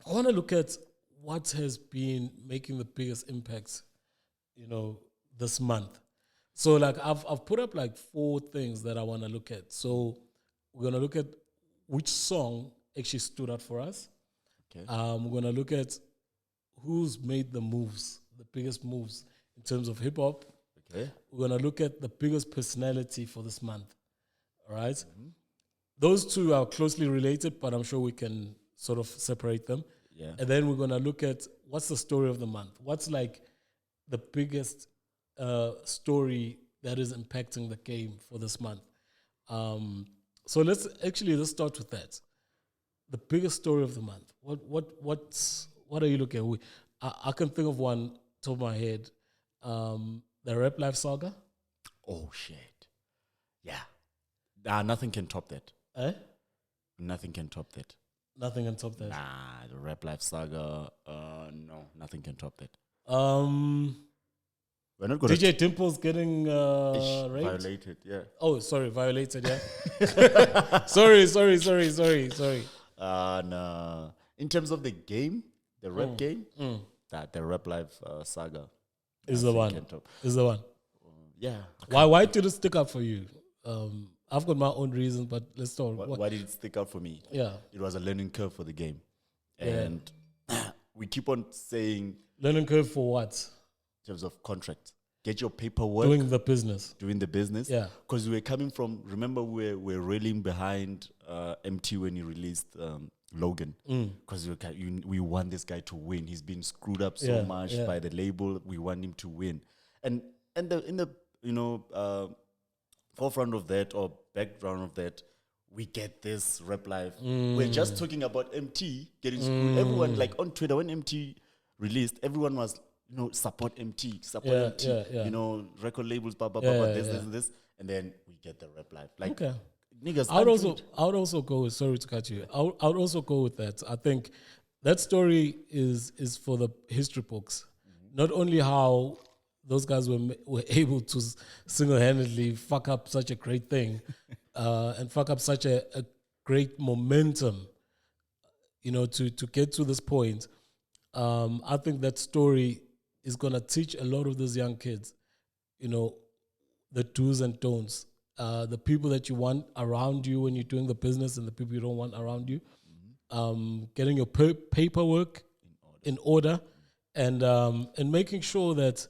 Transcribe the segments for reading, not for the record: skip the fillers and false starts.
I want to look at what has been making the biggest impacts, this month. So like I've put up like 4 things that I want to look at. So we're gonna look at which song actually stood out for us. Okay. We're gonna look at who's made the moves, the biggest moves in terms of hip hop. Okay. We're gonna look at the biggest personality for this month. All right. Those two are closely related, but I'm sure we can sort of separate them. Yeah. And then we're gonna look at what's the story of the month. What's like the biggest story that is impacting the game for this month. So let's start with that. The biggest story of the month. What are you looking at? I can think of one top of my head. The Raplyfe saga. Oh shit. Yeah. Nothing can top that. Eh? Nothing can top that. Nothing can top that. Nah, the Raplyfe saga. No, nothing can top that. We're not going DJ Dimple's getting raped? Violated, yeah. Oh, sorry, violated, yeah. sorry. No. In terms of the game, the rap game, that the Raplyfe saga is the one. Is the one. Yeah. Why did it stick out for you? I've got my own reasons, but let's talk. Why did it stick out for me? Yeah. It was a learning curve for the game. And we keep on saying... Learning curve for what? In terms of contract. Get your paperwork. Doing the business. Yeah. Because we were coming from... Remember, we're railing behind MT when he released Logan. Because we want this guy to win. He's been screwed up so much by the label. We want him to win. And in the forefront of that or background of that, we get this Raplyfe. We're just talking about MT getting screwed. Everyone, like on Twitter, when MT released, everyone was, support MT, record labels, this. And then we get the Raplyfe. Like, okay. Niggas, I would also go with, sorry to cut you, I would also go with that. I think that story is for the history books. Not only how those guys were able to single-handedly fuck up such a great thing and fuck up such a great momentum, to get to this point. I think that story is going to teach a lot of those young kids, the do's and don'ts, the people that you want around you when you're doing the business and the people you don't want around you, getting your paperwork in order and making sure that,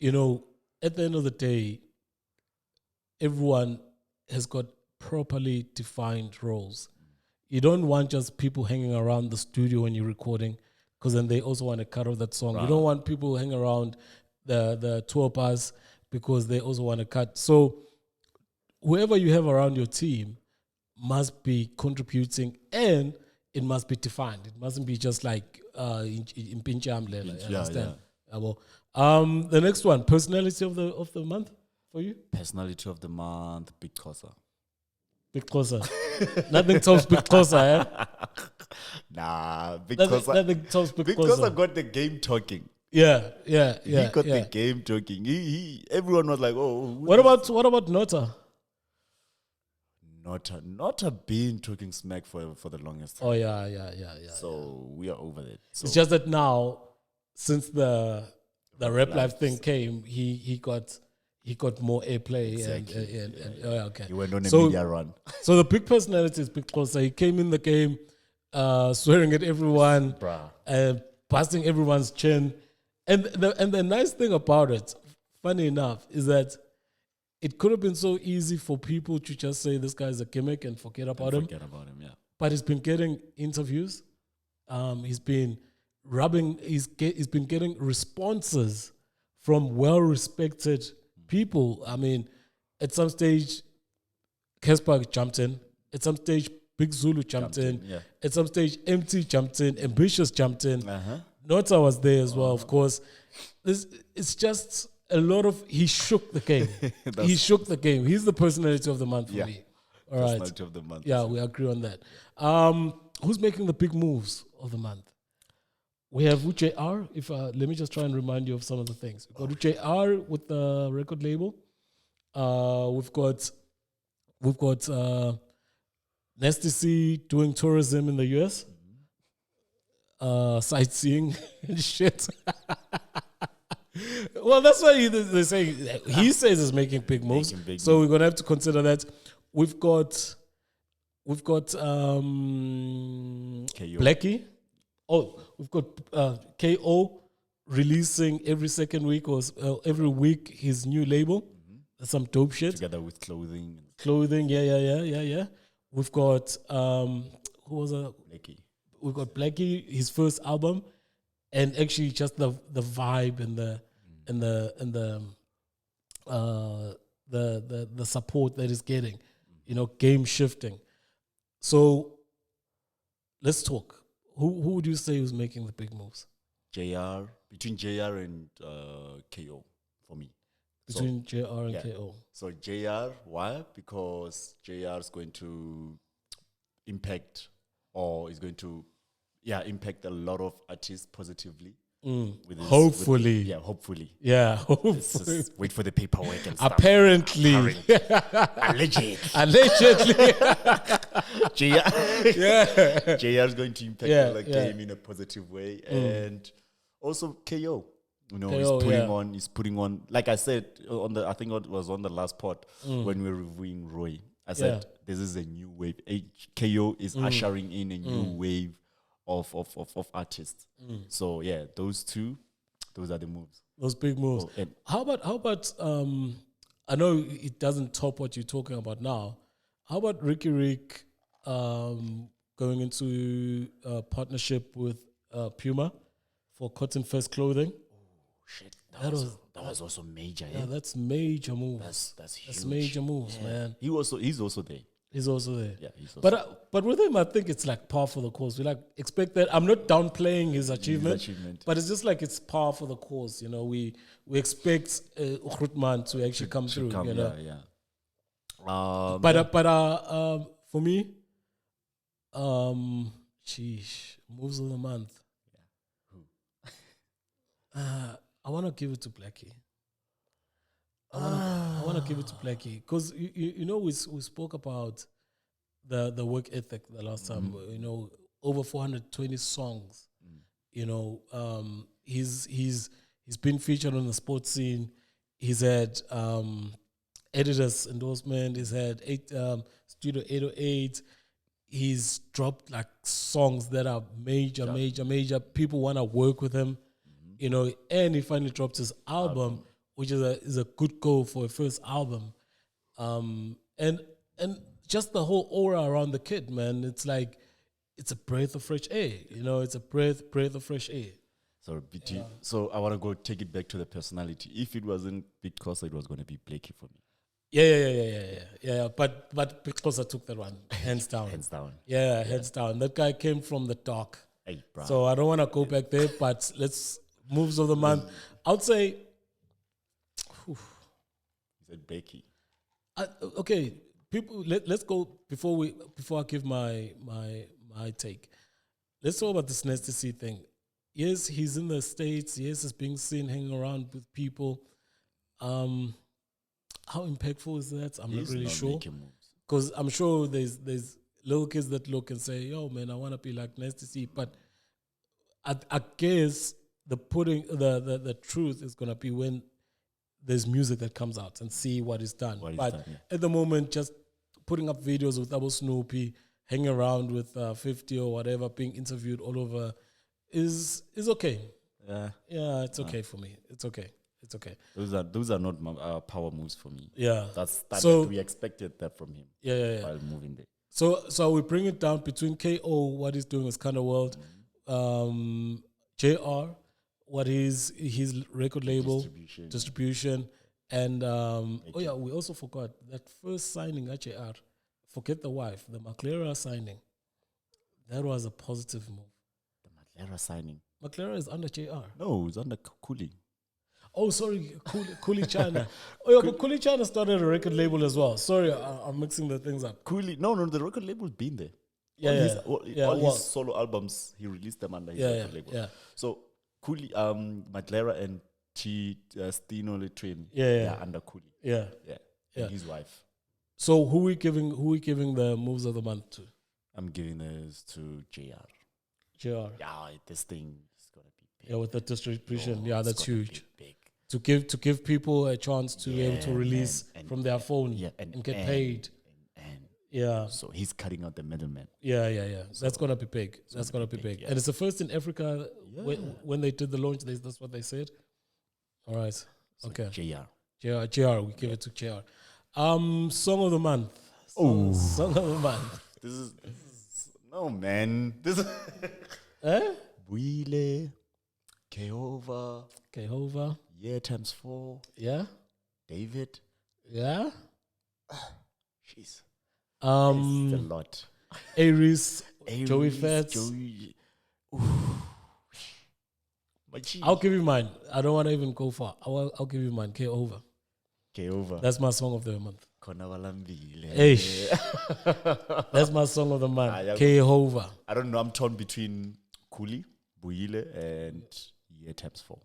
at the end of the day, everyone has got properly defined roles. You don't want just people hanging around the studio when you're recording, because then they also want to cut off that song. Right. You don't want people hanging around the tour bus because they also want to cut. So whoever you have around your team must be contributing, and it must be defined. It mustn't be just like in pincham level. Understand? The next one, personality of the month for you? Personality of the month, Big Xhosa. Big Xhosa. Nothing tops Big Xhosa, eh? Nah, Big Xhosa. Nothing tops Big Xhosa. Big Xhosa got the game talking. Yeah. He got the game talking. Everyone was like, "Oh." What about Nota? Nota been talking smack for the longest time. Oh yeah. So we are over it. So it's just that now, since the Raplyfe thing came, he got more airplay. Exactly. And okay. He went on a media run. So the big personality is Big Xhosa. He came in the game, swearing at everyone, busting everyone's chin. And the nice thing about it, funny enough, is that it could have been so easy for people to just say this guy's a gimmick and forget about him. Yeah. But he's been getting interviews. He's been getting responses from well-respected people. I mean, at some stage, Casper jumped in. At some stage, Big Zulu jumped in. Yeah. At some stage, MT jumped in. Ambitious jumped in. Nota was there as well, of course. It's just a lot of... He shook the game. He shook the game. He's the personality of the month for me. All right. Personality of the month. Yeah, we agree on that. Who's making the big moves of the month? We have UJR. Let me just try and remind you of some of the things. We've got UJR with the record label. We've got Nasty C doing tourism in the US. sightseeing and shit. Well, that's why they say he says he's making big moves. So we're gonna have to consider that. We've got Blackie. Oh, we've got KO releasing every second week or every week his new label. That's some dope shit. Together with clothing. Yeah. We've got who was Blackie. We've got Blackie, his first album, and actually just the vibe and the support that he's getting, game shifting. So let's talk. Who would you say was making the big moves? Between JR and KO for me. Between JR and KO. So JR, why? Because JR is going to impact impact a lot of artists positively. Hopefully. Hopefully. Yeah, hopefully. Wait for the paperwork and stuff. Apparently. Allegedly. JR is going to impact the game in a positive way. And also KO. He's putting on, like I said, I think it was on the last pod when we were reviewing Roy. I said, this is a new wave. KO is ushering in a new wave of artists. So those are the moves. Those big moves. How about I know it doesn't top what you're talking about now. How about Ricky Rick going into a partnership with Puma for Cotton First Clothing? Oh shit. That was also major. Yeah, that's major moves. That's huge. That's major moves, man. He's also there. He's also there. Yeah, he's also but with him, I think it's like par for the course. We like expect that. I'm not downplaying his achievement, but it's just like it's par for the course. We expect Grootman to actually come through. For me, moves of the month. I want to give it to Blackie. I want to give it to Blackie because we spoke about the work ethic the last time. Over 420 songs. He's been featured on the sports scene. He's had editors endorsement. He's had Studio 808. He's dropped like songs that are major. People want to work with him. And he finally dropped his album, which is a good goal for a first album. And just the whole aura around the kid, man, it's like it's a breath of fresh air. It's a breath of fresh air. So I want to go take it back to the personality. If it wasn't Big Xhosa, it was going to be Blackie for me. Yeah. But Big Xhosa took that one hands down. Hands down. Yeah, hands down. That guy came from the dark. Hey, bro. So I don't want to go back there, but let's moves of the month. I would say. Is it Becky? Okay, people. Let's go before I give my take. Let's talk about this Nasty C thing. Yes, he's in the States. Yes, he's being seen hanging around with people. How impactful is that? I'm not really sure. Because I'm sure there's little kids that look and say, "Yo, man, I want to be like Nasty C." But I guess the truth is gonna be when there's music that comes out and see what is done. At the moment, just putting up videos with Abu Snoopy, hanging around with 50 or whatever, being interviewed all over, is okay. Yeah, it's okay for me. It's okay. Those are not power moves for me. Yeah, so we expected that from him. Yeah. While moving there. So we bring it down between KO, what he's doing with Skhanda World, JR, what is his record label, distribution, and we also forgot that first signing at JR. Forget the wife, the McLaren signing. That was a positive move. The McLaren signing. McLaren is under JR. No, it's under Khuli. Oh, sorry, KhuliChana. But KhuliChana started a record label as well. Sorry, I'm mixing the things up. No, the record label's been there. All his solo albums, he released them under his record label. Yeah. So Khuli, Madlera and Stino the twin, under Khuli. Yeah. And his wife. So who we giving the moves of the month to? I'm giving this to JR. JR. Yeah, this thing is gonna be big. Yeah, with the distribution. Yeah, It's that's gonna huge. be big. To give people a chance to be able to release from their phone and get paid. Yeah. So he's cutting out the middleman. Yeah. So that's gonna be big. That's gonna be big. Yeah. And it's the first in Africa when they did the launch. That's what they said. All right. So Okay. JR. We give it to JR. Song of the month. Song of the month. This is no man. This is Buile, KO-K-Hova. Yeah, times 4. Yeah. David. Yeah. Jeez. It's a lot. Aries, Joey Fats. I'll give you mine. I don't want to even go far. I'll give you mine. KO-K-Hova. That's my song of the month. That's my song of the month. KO-K-Hova. I don't know. I'm torn between Khuli, Buile, and Yeah times 4.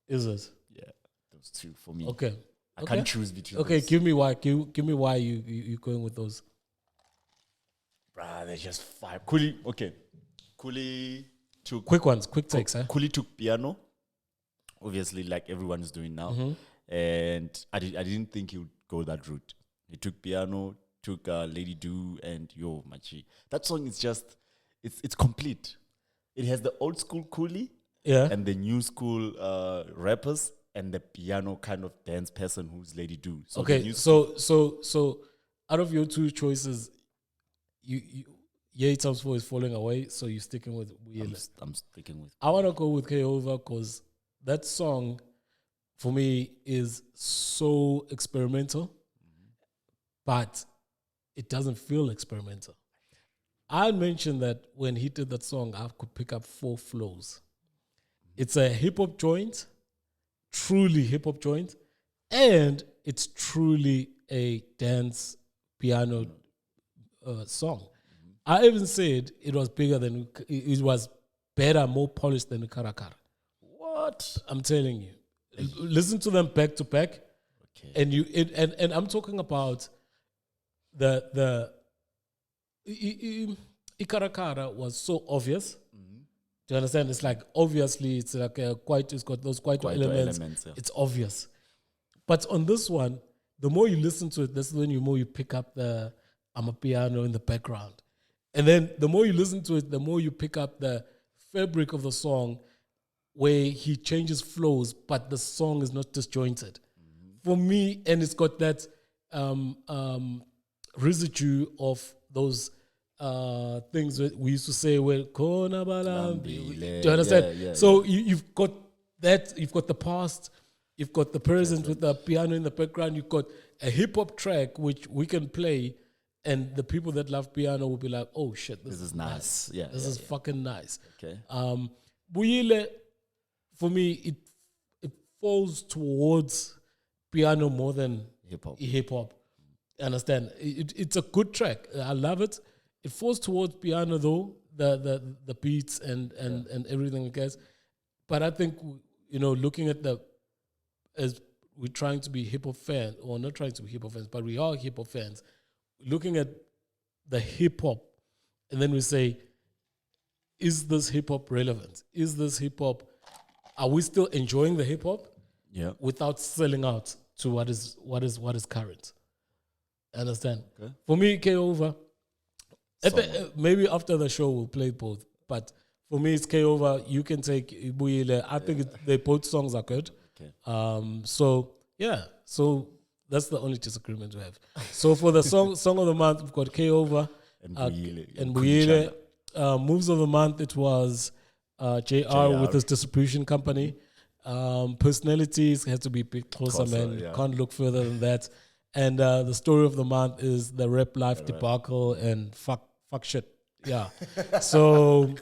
Is it? Yeah, those two for me. Okay. I can't choose between. Okay, those. give me why. Give me why you going with those. Bruh, there's just 5. Khuli took quick ones, quick takes. Khuli took piano, obviously, like everyone is doing now, and I didn't think he would go that route. He took piano, took Lady Do, and Yo Machi. That song is just it's complete. It has the old school Khuli, and the new school rappers, and the piano kind of dance person who's Lady Do. So okay, so out of your two choices, you times 4 is falling away, so you're sticking with I'm sticking with. I want to go with KO-K-Hova because that song, for me, is so experimental, but it doesn't feel experimental. I mentioned that when he did that song, I could pick up 4 flows. It's a hip-hop joint, truly hip-hop joint, and it's truly a dance piano song. I even said it was bigger than, it was better, more polished than Karakara. What? I'm telling you. Listen to them back to back. Okay. And I'm talking about the Ikarakara was so obvious. Do you understand? It's like obviously it's like it's got those Kwaito elements. Yeah. It's obvious. But on this one, the more you listen to it, that's when the more you pick up the piano in the background. And then the more you listen to it, the more you pick up the fabric of the song where he changes flows, but the song is not disjointed. For me, and it's got that residue of those things that we used to say, well, Kona Balambi. Do you understand? Yeah, so you've got that, you've got the past, you've got the present with the piano in the background, you've got a hip-hop track which we can play, and the people that love piano will be like, oh shit, this is nice. Yeah, this is fucking nice. Okay. Buyile, for me, it falls towards piano more than hip-hop. Understand? It's a good track. I love it. It falls towards piano though, the beats and everything, I guess. But I think, looking at as we're trying to be hip-hop fans, or not trying to be hip-hop fans, but we are hip-hop fans, looking at the hip-hop, and then we say, is this hip-hop relevant? Is this hip-hop, are we still enjoying the hip-hop? Yeah. Without selling out to what is current. Understand? Okay. For me, KO-K-Hova, maybe after the show we'll play both, but for me it's KO-K-Hova. You can take Ibuyile. I think they both songs are good. Okay. So that's the only disagreement we have. So for the song of the month, we've got KO-K-Hova and Buyile. Moves of the month, it was JR with his distribution company. Personalities has to be a bit closer, man. Yeah. Can't look further than that. And the story of the month is the Raplyfe debacle and fuck shit. Yeah. So